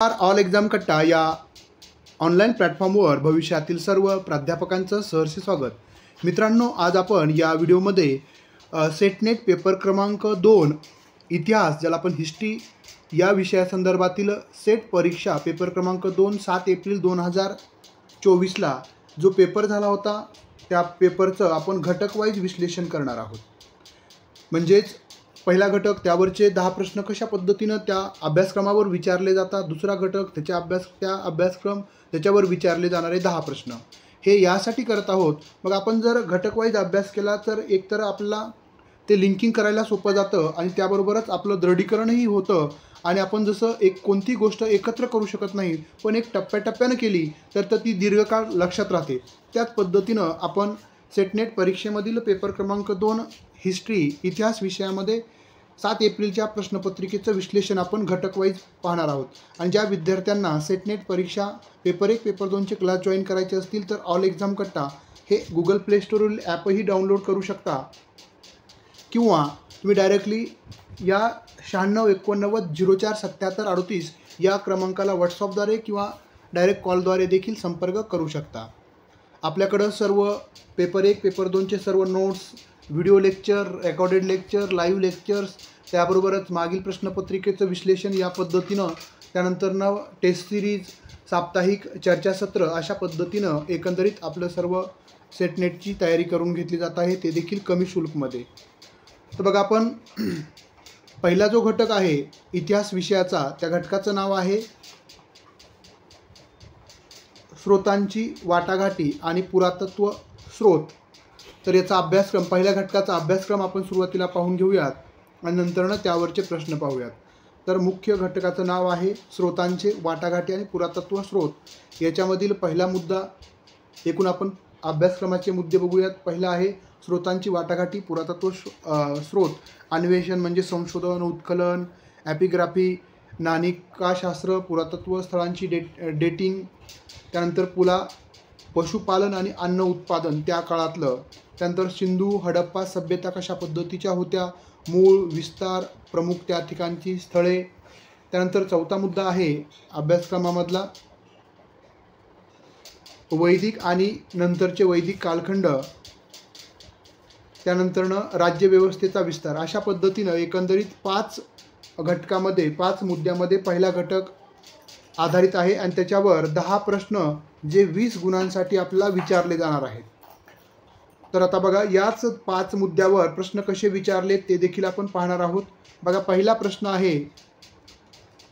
All exam कट्टा या online प्लॅटफॉर्मवर भविष्यातील सर्व प्राध्यापकांचं सहर्ष स्वागत. मित्रांनो, आज आपण या व्हिडिओमध्ये सेटनेट पेपर क्रमांक 2 इतिहास, ज्याला आपण हिस्ट्री या विषयासंदर्भातील सेट परीक्षा पेपर क्रमांक 2 7 एप्रिल 2024ला जो पेपर झाला होता त्या पेपरचं आपण घटकवाईज विश्लेषण करणार आहोत. म्हणजेच पहिला घटक, त्यावरचे 10 प्रश्न कशा पद्धतीनं त्या अभ्यासक्रमावर विचारले जातात, दुसरा घटक त्या अभ्यासक्रम त्याच्यावर विचारले जाणारे 10 प्रश्न, हे यासाठी करत आहोत. मग आपण जर घटकवाईज अभ्यास केला तर एकतर आपल्याला ते लिंकिंग करायला सोपं जातं आणि त्याबरोबरच आपलं दृढीकरणही होतं. आणि आपण जसं कोणती गोष्ट एकत्र करू शकत नाही, पण एक टप्प्याटप्प्यानं केली तर ती दीर्घकाळ लक्षात राहते. त्याच पद्धतीनं आपण सेटनेट परीक्षेमधील पेपर क्रमांक 2 हिस्ट्री इतिहास विषयामध्ये 7 एप्रिलच्या प्रश्नपत्रिकेचं विश्लेषण आपण घटकवाईज पाहणार आहोत. आणि ज्या विद्यार्थ्यांना सेटनेट परीक्षा पेपर 1 पेपर 2चे क्लास जॉईन करायचे असतील तर ऑल एक्झाम कट्टा हे गुगल प्ले स्टोरवरील ॲपही डाउनलोड करू शकता, किंवा तुम्ही डायरेक्टली या 9689047738 या क्रमांकाला व्हॉट्सअपद्वारे किंवा डायरेक्ट कॉलद्वारे देखील संपर्क करू शकता. आपल्याकडं सर्व पेपर 1 पेपर 2चे सर्व notes, video lecture, recorded lecture, live lectures, त्याबरोबरच मागील प्रश्नपत्रिकेचं विश्लेषण या पद्धतीनं, त्यानंतरनं टेस्ट सिरीज, साप्ताहिक चर्चासत्र, अशा पद्धतीनं एकंदरीत आपलं सर्व सेटनेटची तयारी करून घेतली जात आहे, ते देखील कमी शुल्कमध्ये. तर बघा, आपण पहिला जो घटक आहे इतिहास विषयाचा, त्या घटकाचं नाव आहे स्रोतांची वाटाघाटी आणि पुरातत्व स्रोत. तर याचा अभ्यासक्रम, पहिल्या घटकाचा अभ्यासक्रम आपण सुरुवातीला पाहून घेऊयात आणि नंतरनं त्यावरचे प्रश्न पाहूयात. तर मुख्य घटकाचं नाव आहे स्रोतांचे वाटाघाटी आणि पुरातत्व स्रोत. याच्यामधील पहिला मुद्दा, एकूण आपण अभ्यासक्रमाचे मुद्दे बघूयात. पहिला आहे स्रोतांची वाटाघाटी, पुरातत्व स्रोत. अन्वेषण म्हणजे संशोधन, उत्खनन, ॲपिग्राफी, नाणिकाशास्त्र, पुरातत्व स्थळांची डेटिंग, त्यानंतर पशुपालन आणि अन्न उत्पादन त्या काळातलं, त्यानंतर सिंधू हडप्पा सभ्यता कशा पद्धतीच्या होत्या, मूळ, विस्तार, प्रमुख त्या ठिकाणची स्थळे. त्यानंतर चौथा मुद्दा आहे अभ्यासक्रमामधला वैदिक आणि नंतरचे वैदिक कालखंड, त्यानंतरनं राज्यव्यवस्थेचा विस्तार. अशा पद्धतीनं एकंदरीत 5 घटकामध्ये, 5 मुद्द्यामध्ये पहिला घटक आधारित आहे आणि त्याच्यावर 10 प्रश्न जे 20 गुणांसाठी आपल्याला विचारले जाणार आहेत. तर आता बघा, याच 5 मुद्द्यावर प्रश्न कसे विचारले ते देखील आपण पाहणार आहोत. बघा, पहिला प्रश्न आहे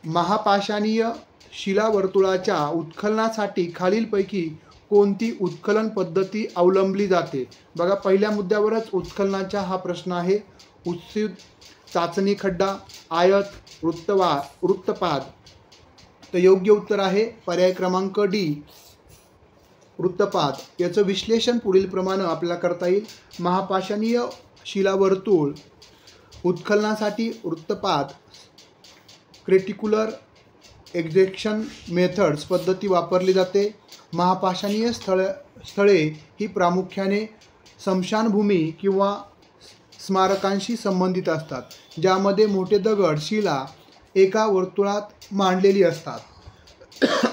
महापाषाणीय शिलावर्तुळाच्या उत्खननासाठी खालीलपैकी कोणती उत्खनन पद्धती अवलंबली जाते. बघा, पहिल्या मुद्द्यावरच उत्खननाचा हा प्रश्न आहे. उत्सुक, चाचणी खड्डा, आयत, वृत्तपाद. तर योग्य उत्तर आहे पर्याय क्रमांक डी, वृत्तपाद. याचं विश्लेषण पुढील प्रमाणे आपल्याला करता येईल. महापाषाणीय शिलावर्तुळ उत्खननासाठी वृत्तपाद, क्रेटिक्युलर एक्झॅक्शन मेथड्स पद्धती वापरली जाते. महापाषाणीय स्थळे ही प्रामुख्याने स्मशानभूमी किंवा स्मारकांशी संबंधित असतात, ज्यामध्ये मोठे दगड, शिला एका वर्तुळात मांडलेली असतात.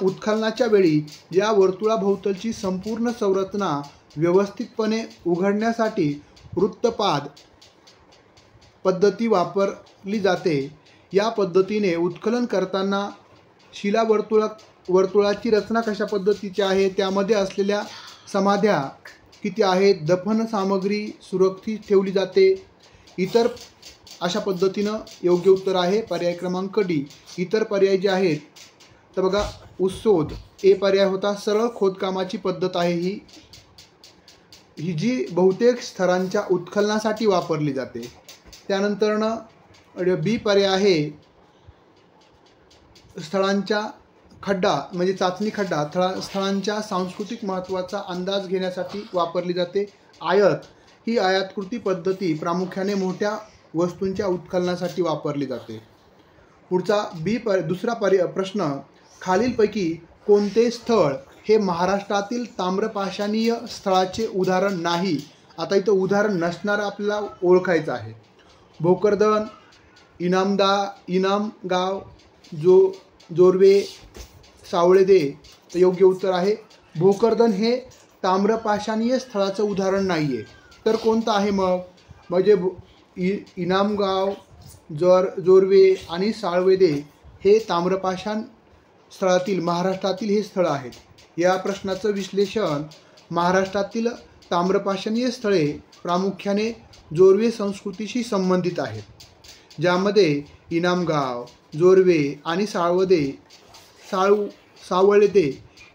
उत्खननाच्या वेळी या वर्तुळाभोवतालची संपूर्ण संरचना व्यवस्थितपणे उघडण्यासाठी वृत्तपाद पद्धती वापरली जाते. या पद्धतीने उत्खनन करताना वर्तुळाची रचना कशा पद्धतीची आहे, त्यामध्ये असलेल्या समाध्या किती आहेत, दफन सामग्री सुरक्षित ठेवली जाते, इतर, अशा पद्धतीनं योग्य उत्तर आहे पर्याय क्रमांक डी. इतर पर्याय जे आहेत, तर बघा, उत्सोध ए पर्याय होता. सरळ खोदकामाची पद्धत आहे ही जी बहुतेक स्तरांच्या उत्खननासाठी वापरली जाते. त्यानंतरनं बी पर्याय आहे स्थळांच्या खड्डा म्हणजे चाचणी खड्डा, स्थळांच्या सांस्कृतिक महत्त्वाचा अंदाज घेण्यासाठी वापरली जाते. आयत ही आयातकृती पद्धती प्रामुख्याने मोठ्या वस्तूंच्या उत्खननासाठी वापरली जाते. पुढचा दुसरा प्रश्न, खालीलपैकी कोणते स्थळ हे महाराष्ट्रातील ताम्रपाषाणीय स्थळाचे उदाहरण नाही. आता इथं उदाहरण नसणारं आपल्याला ओळखायचं आहे. भोकरदन, इनामगाव, जो जोरवे, सावळदे. तर योग्य उत्तर आहे भोकरदन हे ताम्रपाषाणीय स्थळाचं उदाहरण नाही आहे. तर कोणतं आहे मग? म्हणजे इनामगाव, जोरवे आणि सावळदे हे ताम्रपाषाण स्थळातील महाराष्ट्रातील हे स्थळं आहेत. या प्रश्नाचं विश्लेषण महाराष्ट्रातील ताम्रपाषाणीय स्थळे प्रामुख्याने जोरवे संस्कृतीशी संबंधित आहेत, ज्यामध्ये इनामगाव, जोरवे आणि सावळदे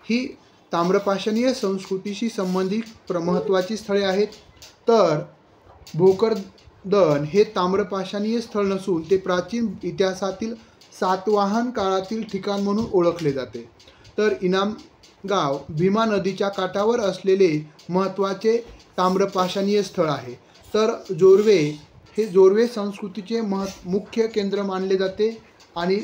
ही ताम्रपाषाणीय संस्कृतीशी संबंधित महत्त्वाची स्थळे आहेत. तर भोकरदन हे ताम्रपाषाणीय स्थळ नसून ते प्राचीन इतिहासातील सातवाहन काळातील ठिकाण म्हणून ओळखले जाते. तर इनामगाव भीमा नदीच्या काठावर असलेले महत्त्वाचे ताम्रपाषाणीय स्थळ आहे. तर जोरवे हे जोरवे संस्कृतीचे मुख्य केंद्र मानले जाते आणि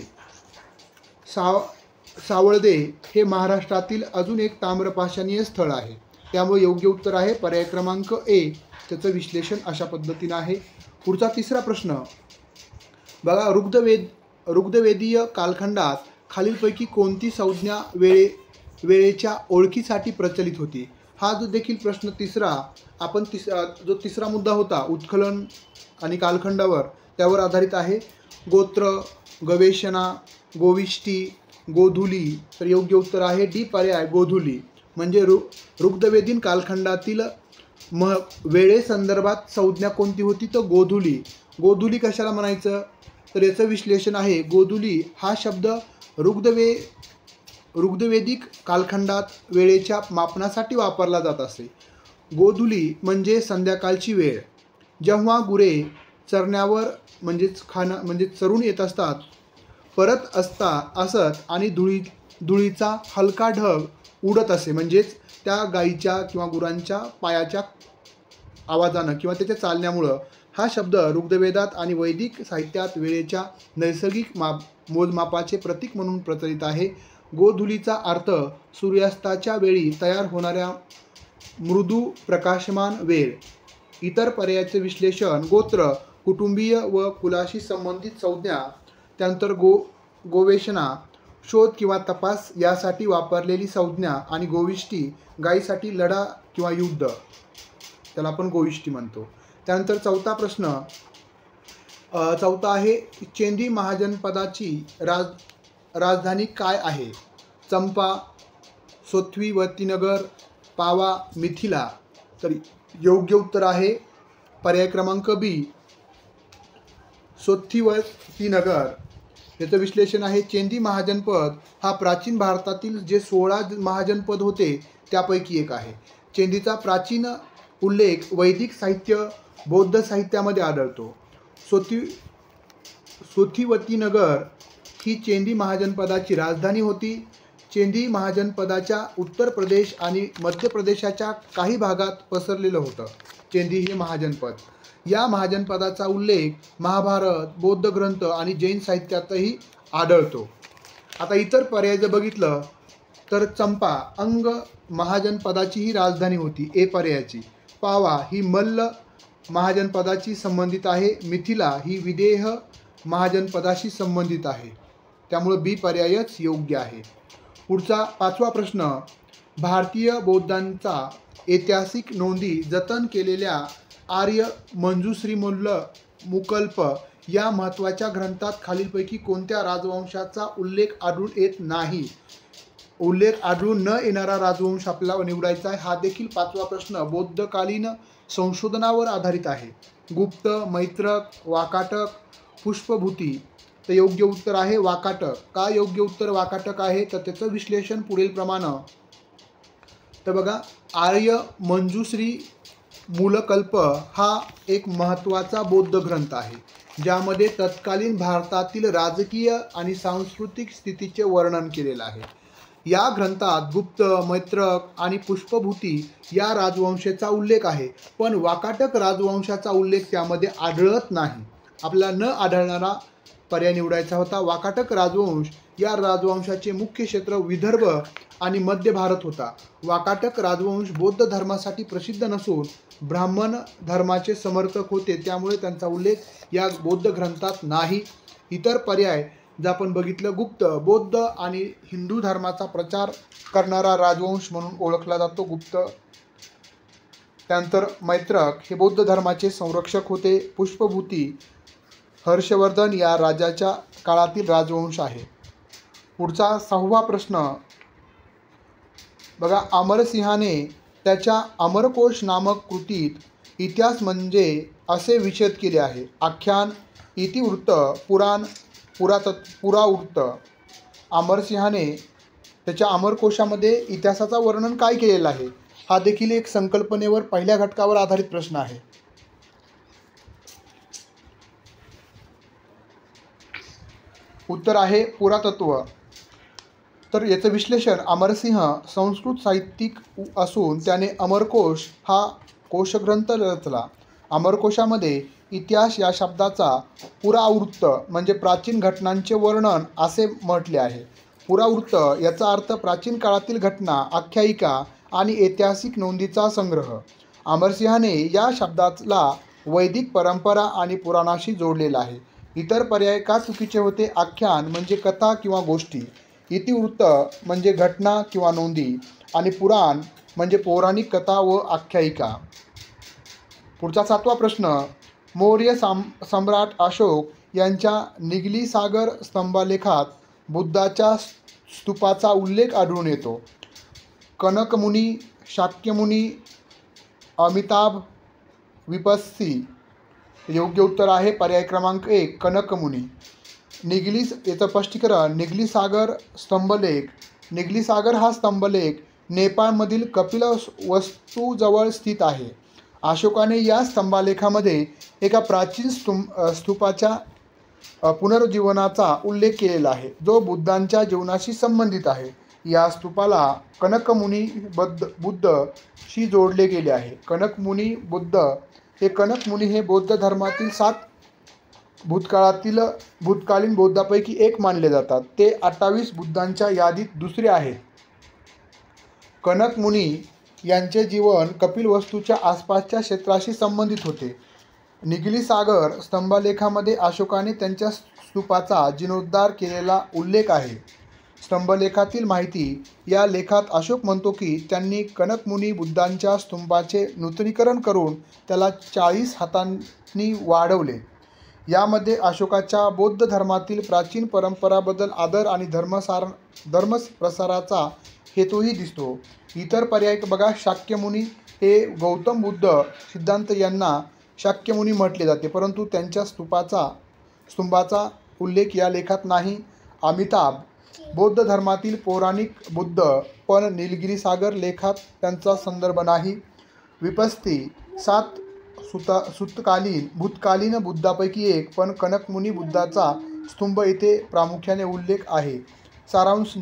सावळदे हे महाराष्ट्रातील अजून एक ताम्रपाषाणीय स्थळ आहे. त्यामुळे योग्य उत्तर आहे पर्याय क्रमांक ए. त्याचं विश्लेषण अशा पद्धतीनं आहे. पुढचा तिसरा प्रश्न बघा. ऋग्वेदीय कालखंडात खालीलपैकी कोणती संज्ञा वेळेच्या ओळखीसाठी प्रचलित होती? हा जो देखील प्रश्न तिसरा आपण जो तिसरा मुद्दा होता उत्खनन आणि कालखंडावर त्यावर आधारित आहे. गोत्र, गवेषणा, गोविष्टी, गोधुली. तर योग्य उत्तर आहे डी पर्याय गोधुली. म्हणजे ऋग्वेदीन कालखंडातील वेळेसंदर्भात संज्ञा कोणती होती? तर गोधुली. गोधुली कशाला म्हणायचं? तर याचं विश्लेषण आहे गोधुली हा शब्द ऋग्वेदिक कालखंडात वेळेच्या मापनासाठी वापरला जात असे. गोधुली म्हणजे संध्याकाळची वेळ, जेव्हा गुरे चरण्यावर म्हणजे चरून येत असतात, परत असत आणि धुळीचा हलका ढग उडत असे. म्हणजेच त्या गाईच्या किंवा गुरांच्या पायाच्या आवाजानं किंवा त्याच्या चालण्यामुळं हा शब्द ऋग्वेदात आणि वैदिक साहित्यात वेळेच्या नैसर्गिक मोजमापाचे प्रतीक म्हणून प्रचलित आहे. गोधुलीचा अर्थ सूर्यास्ताच्या वेळी तयार होणाऱ्या मृदू प्रकाशमान वेळ. इतर पर्यायाचे विश्लेषण गोत्र, कुटुंबीय व कुलाशी संबंधित संज्ञा. त्यानंतर गोवेषणा, शोध किंवा तपास यासाठी वापरलेली संज्ञा. आणि गोविष्टी, गायीसाठी लढा किंवा युद्ध, त्याला आपण गोविष्टी म्हणतो. त्यानंतर चौथा प्रश्न आहे चेंदी महाजनपदाची राजधानी काय आहे? चंपा, सोथवीवतीनगर, पावा, मिथिला. तर योग्य उत्तर आहे पर्याय क्रमांक बी सोथवीवतीनगर. याचं विश्लेषण आहे चेंदी महाजनपद हा प्राचीन भारतातील जे 16 महाजनपद होते त्यापैकी एक आहे. चेंदीचा प्राचीन उल्लेख वैदिक साहित्य, बौद्ध साहित्यामध्ये आढळतो. सोथवीवतीनगर ही चेंदी महाजनपदाची राजधानी होती. चेंदी महाजनपदाच्या उत्तर प्रदेश आणि मध्य प्रदेशाच्या काही भागात पसरलेलं होतं चेंदी हे महाजनपद. या महाजनपदाचा उल्लेख महाभारत, बौद्ध ग्रंथ आणि जैन साहित्यातही आढळतो. आता इतर पर्याय जर बघितलं तर चंपा अंग महाजनपदाची ही राजधानी होती ए पर्यायाची. पावा ही मल्ल महाजनपदाशी संबंधित आहे. मिथिला ही विदेह महाजनपदाशी संबंधित आहे. त्यामुळे बी पर्यायच योग्य आहे. पुढचा पाचवा प्रश्न भारतीय बौद्धांचा ऐतिहासिक नोंदी जतन केलेल्या आर्य मंजुश्रीमूल मुकल्प या महत्त्वाच्या ग्रंथात खालीलपैकी कोणत्या राजवंशाचा उल्लेख आढळून येत नाही? उल्लेख आढळून न येणारा राजवंश आपल्याला निवडायचा आहे. हा देखील पाचवा प्रश्न बौद्धकालीन संशोधनावर आधारित आहे. गुप्त, मैत्रक, वाकाटक, पुष्पभूती. तर योग्य उत्तर आहे वाकाटक. का योग्य उत्तर वाकाटक आहे? तर त्याचं विश्लेषण पुढील प्रमाणे. तर बघा आर्य मंजुश्री मूलकल्प हा एक महत्त्वाचा बौद्ध ग्रंथ आहे, ज्यामध्ये तत्कालीन भारतातील राजकीय आणि सांस्कृतिक स्थितीचे वर्णन केलेलं आहे. या ग्रंथात गुप्त, मैत्रक आणि पुष्पभूती या राजवंशाचा उल्लेख आहे, पण वाकाटक राजवंशाचा उल्लेख त्यामध्ये आढळत नाही. आपल्याला न आढळणारा पर्याय निवडायचा होता. वाकाटक राजवंश या राजवंशाचे मुख्य क्षेत्र विदर्भ आणि मध्य भारत होता. वाकाटक राजवंश बौद्ध धर्मासाठी प्रसिद्ध नसून ब्राह्मण धर्माचे समर्थक होते, त्यामुळे त्यांचा उल्लेख या बौद्ध ग्रंथात नाही. इतर पर्याय जर आपण बघितलं, गुप्त बौद्ध आणि हिंदू धर्माचा प्रचार करणारा राजवंश म्हणून ओळखला जातो गुप्त. त्यानंतर मैत्रक हे बौद्ध धर्माचे संरक्षक होते. पुष्पभूती हर्षवर्धन या राजाच्या काळातील राजवंश आहे. पुढचा 6वा प्रश्न बघा, अमरसिंहाने त्याच्या अमरकोश नामक कृतीत इतिहास म्हणजे असे विषद केले आहे. आख्यान, इतिवृत्त, पुराण, पुरावृत्त. अमरसिंहाने त्याच्या अमरकोशामध्ये इतिहासाचा वर्णन काय केलेलं आहे? हा देखील एक संकल्पनेवर पहिल्या घटकावर आधारित प्रश्न आहे. उत्तर आहे पुरातत्व. तर याचं विश्लेषण, अमरसिंह संस्कृत साहित्यिक असून त्याने अमरकोश हा कोशग्रंथ रचला. अमरकोशामध्ये इतिहास या शब्दाचा पुरावृत्त म्हणजे प्राचीन घटनांचे वर्णन असे म्हटले आहे. पुरावृत्त याचा अर्थ प्राचीन काळातील घटना, आख्यायिका आणि ऐतिहासिक नोंदीचा संग्रह. अमरसिंहाने या शब्दाला वैदिक परंपरा आणि पुराणाशी जोडलेला आहे. इतर पर्याय का चुकीचे होते? आख्यान म्हणजे कथा किंवा गोष्टी, इतिवृत्त म्हणजे घटना किंवा नोंदी, आणि पुराण म्हणजे पौराणिक कथा व आख्यायिका. पुढचा 7वा प्रश्न, मौर्य सम्राट अशोक यांच्या निगली सागर स्तंभालेखात बुद्धाच्या स्तूपाचा उल्लेख आढळून येतो. कनकमुनी, शाक्यमुनी, अमिताभ, विपस्सी. योग्य उत्तर आहे पर्याय क्रमांक 1 कनकमुनी. निगली याचं स्पष्टीकरण, निगली सागर स्तंभलेख. निगली सागर हा स्तंभलेख नेपाळमधील कपिलवस्तूजवळ स्थित आहे. अशोकाने या स्तंभालेखामध्ये एका प्राचीन स्तूपाच्या पुनरुज्जीवनाचा उल्लेख केलेला आहे, जो बुद्धांच्या जीवनाशी संबंधित आहे. या स्तूपाला कनकमुनी बुद्धशी जोडले गेले आहे. कनकमुनी बुद्ध हे बौद्ध धर्मातील 7 भूतकालीन बौद्धापैकी एक मानले जातात. ते 28 बुद्धांच्या यादीत दुसरे आहेत. कनकमुनी यांचे जीवन कपिलवस्तूच्या आसपासच्या क्षेत्राशी संबंधित होते. निगली सागर स्तंभलेखामध्ये अशोकाने त्यांच्या स्तूपाचा जीर्णोद्धार केलेला उल्लेख आहे. स्तंभलेखातील माहिती या लेखात अशोक म्हणतो की त्यांनी कनकमुनी बुद्धांच्या स्तूपाचे नूतनीकरण करून त्याला 40 हातांनी वाढवले. यामध्ये अशोकाच्या बौद्ध धर्मातील प्राचीन परंपराबद्दल आदर आणि धर्मप्रसाराचा हेतूही दिसतो. इतर पर्याय बघा, शाक्यमुनी हे गौतम बुद्ध सिद्धांत यांना शाक्यमुनी म्हटले जाते, परंतु त्यांच्या स्तंभाचा उल्लेख या लेखात नाही. अमिताभ बौद्ध धर्मातील पौराणिक बुद्ध, पण निलगिरी सागर लेखात त्यांचा संदर्भ नाही. विपस्ती 7 भूतकालीन बुद्धापैकी एक, पण कनकमुनी बुद्धाचा स्तंभ येथे प्रामुख्याने उल्लेख आहे. सारांश,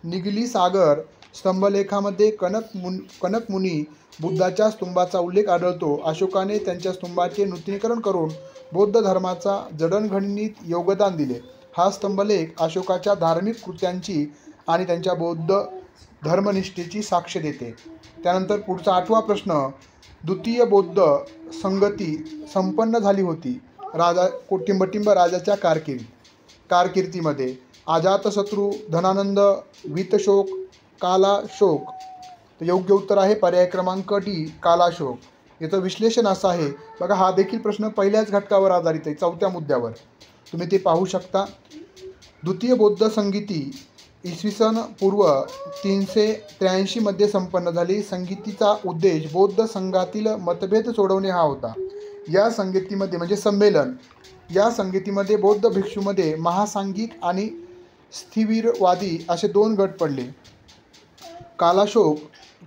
निगली सागर स्तंभलेखामध्ये कनकमुनी बुद्धाच्या स्तंभाचा उल्लेख आढळतो. अशोकाने त्यांच्या स्तंभाचे नूतनीकरण करून बौद्ध धर्माचा जडणघडणीत योगदान दिले. हा स्तंभलेख अशोकाच्या धार्मिक कृत्यांची आणि त्यांच्या बौद्ध धर्मनिष्ठेची साक्ष देते. त्यानंतर पुढचा 8वा प्रश्न, द्वितीय बौद्ध संगती संपन्न झाली होती. टिंबटिंब राजाच्या कारकिर्दीमध्ये अजातशत्रू, धनानंद, वीतशोक, कालाशोक. तर योग्य उत्तर आहे पर्याय क्रमांक डी कालाशोक. याचं विश्लेषण असं आहे बघा, हा देखील प्रश्न पहिल्याच घटकावर आधारित आहे, 4थ्या मुद्द्यावर. तुम्ही ते पाहू शकता. द्वितीय बौद्ध संगीती इसवी सन पूर्व 383 मध्ये संपन्न झाली. संगीतीचा उद्देश बौद्ध संघातील मतभेद सोडवणे हा होता. या संगीतीमध्ये म्हणजे संमेलन, या संगीतीमध्ये बौद्ध भिक्षूमध्ये महासांगिक आणि स्थिविरवादी असे 2 गट पडले.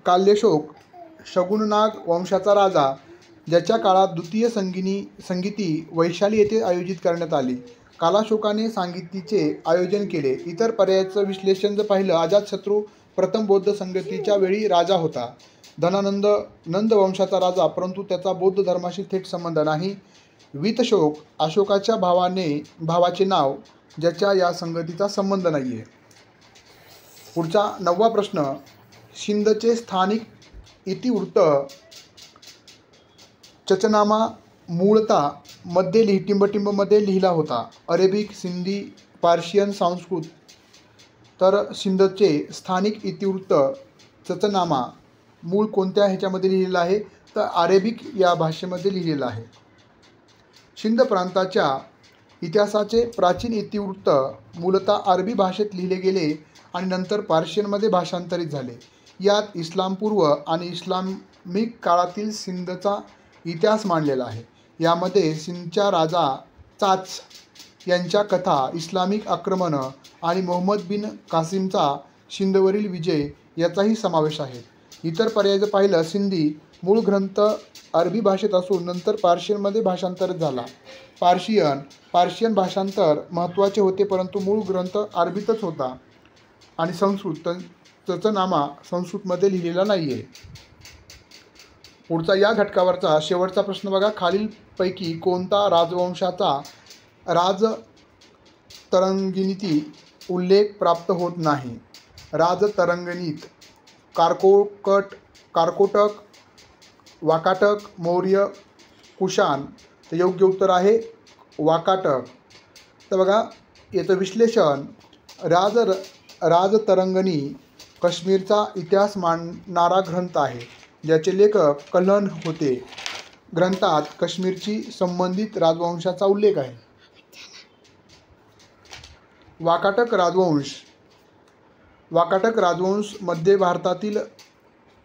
काल्यशोक शगुननाग वंशाचा राजा, ज्याच्या काळात द्वितीय संगीती वैशाली येथे आयोजित करण्यात आली. कालाशोकाने संगीतीचे आयोजन केले. इतर पर्यायाचं विश्लेषण जर पाहिलं, अजातशत्रू प्रथम बौद्ध संगतीच्या वेळी राजा होता. धनानंद नंद वंशाचा राजा, परंतु त्याचा बौद्ध धर्माशी थेट संबंध नाही. वीतशोक अशोकाच्या भावाचे नाव, ज्याच्या या संगतीचा संबंध नाही आहे. पुढचा 9वा प्रश्न, सिंधचे स्थानिक इतिवृत्त चचनामा मूळतः टिंबटिंबमध्ये लिहिला होता. अरेबिक, सिंधी, पार्शियन संस्कृत, तर सिंधचे स्थानिक इतिवृत्त चचनामा मूळ कोणत्या ह्याच्यामध्ये लिहिलेलं आहे, तर अरेबिक या भाषेमध्ये लिहिलेलं आहे. सिंध प्रांताच्या इतिहासाचे प्राचीन इतिवृत्त मूलतः अरबी भाषेत लिहिले गेले आणि नंतर पार्शियनमध्ये भाषांतरित झाले. यात इस्लामपूर्व आणि इस्लामिक काळातील सिंधचा इतिहास मांडलेला आहे. यामध्ये सिंधच्या राजा चाच यांच्या कथा, इस्लामिक आक्रमणं आणि मोहम्मद बिन कासिमचा सिंधवरील विजय याचाही समावेश आहे. इतर पर्याय जर पाहिलं, सिंधी मूळ ग्रंथ अरबी भाषेत असून नंतर पार्शियनमध्ये भाषांतरित झाला. पार्शियन भाषांतर महत्त्वाचे होते, परंतु मूळ ग्रंथ अरबीतच होता. आणि संस्कृत चचनामा संस्कृतमध्ये लिहिलेला नाही आहे. पुढचा या घटकावरचा शेवटचा प्रश्न बघा. खालीलपैकी कोणता राजवंशाचा राजतरंगिणीत उल्लेख प्राप्त होत नाही? राजतरंगिणीत कारकोटक, वाकाटक, मौर्य, कुशाण. तर योग्य उत्तर आहे वाकाटक. तर बघा याचं विश्लेषण. राजतरंगिणी काश्मीरचा इतिहास मांडणारा ग्रंथ आहे, ज्याचे लेखक कल्हण होते. ग्रंथात काश्मीरची संबंधित राजवंशाचा उल्लेख आहे. वाकाटक राजवंश मध्य भारतातील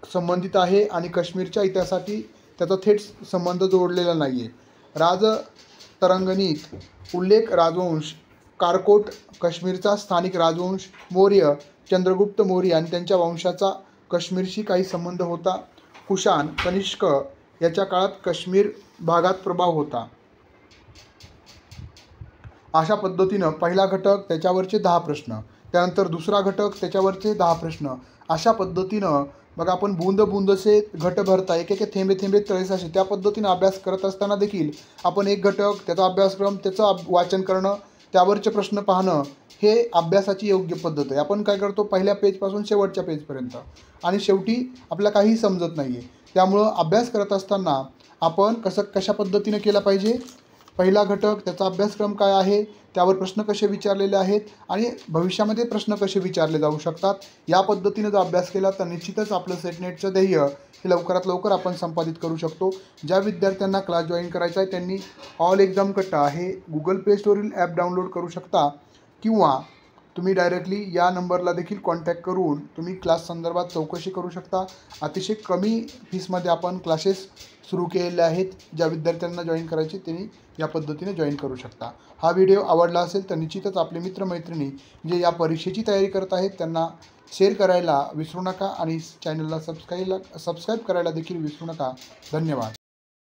संबंधित आहे आणि काश्मीरच्या इतिहासाशी त्याचा थेट संबंध जोडलेला नाही आहे. राजतरंगिणीत उल्लेख राजवंश कारकोट, काश्मीरचा स्थानिक राजवंश मौर्य, चंद्रगुप्त मौर्य आणि त्यांच्या वंशाचा काश्मीरशी काही संबंध होता. कुशाण, कनिष्क याच्या काळात काश्मीर भागात प्रभाव होता. अशा पद्धतीनं पहिला घटक त्याच्यावरचे 10 प्रश्न, त्यानंतर दुसरा घटक त्याच्यावरचे 10 प्रश्न. अशा पद्धतीनं बघा आपण बूंद बूंदसे घट भरता, एक एक थेंबे थेंबे तळेसाचे, त्या पद्धतीनं अभ्यास करत असताना देखील आपण एक घटक, त्याचा अभ्यासक्रम, त्याचं वाचन करणं, त्यावरचे प्रश्न पाहणं, हे अभ्यासाची योग्य पद्धत आहे. आपण काय करतो, पहिल्या पेजपासून शेवटच्या पेजपर्यंत, आणि शेवटी आपल्याला काहीही समजत नाही आहे. त्यामुळं अभ्यास करत असताना आपण कशा पद्धतीनं केला पाहिजे. पहिला घटक, त्याचा अभ्यासक्रम काय आहे, त्यावर प्रश्न कसे विचारलेले आहेत आणि भविष्यामध्ये प्रश्न कसे विचारले जाऊ शकतात, या पद्धतीनं जर अभ्यास केला तर निश्चितच आपलं सेटनेटचं ध्येय हे लवकरात लवकर आपण संपादित करू शकतो. ज्या विद्यार्थ्यांना क्लास जॉईन करायचा आहे त्यांनी ऑल एक्झाम कट्टा हे गुगल प्ले स्टोअरवरील ॲप डाउनलोड करू शकता, किंवा तुम्ही डायरेक्टली या नंबरला देखील कॉन्टॅक्ट करून तुम्ही क्लास संदर्भात चौकशी करू शकता. अतिशय कमी फीसमध्ये आपण क्लासेस सुरू केलेले आहेत. ज्या विद्यार्थ्यांना जॉईन करायचे त्यांनी या पद्धतीने जॉईन करू शकता. हा व्हिडिओ आवडला असेल तर निश्चितच आपले मित्रमैत्रिणी जे या परीक्षेची तयारी करत आहेत त्यांना शेअर करायला विसरू नका आणि चॅनलला सबस्क्राईब करायला देखील विसरू नका. धन्यवाद.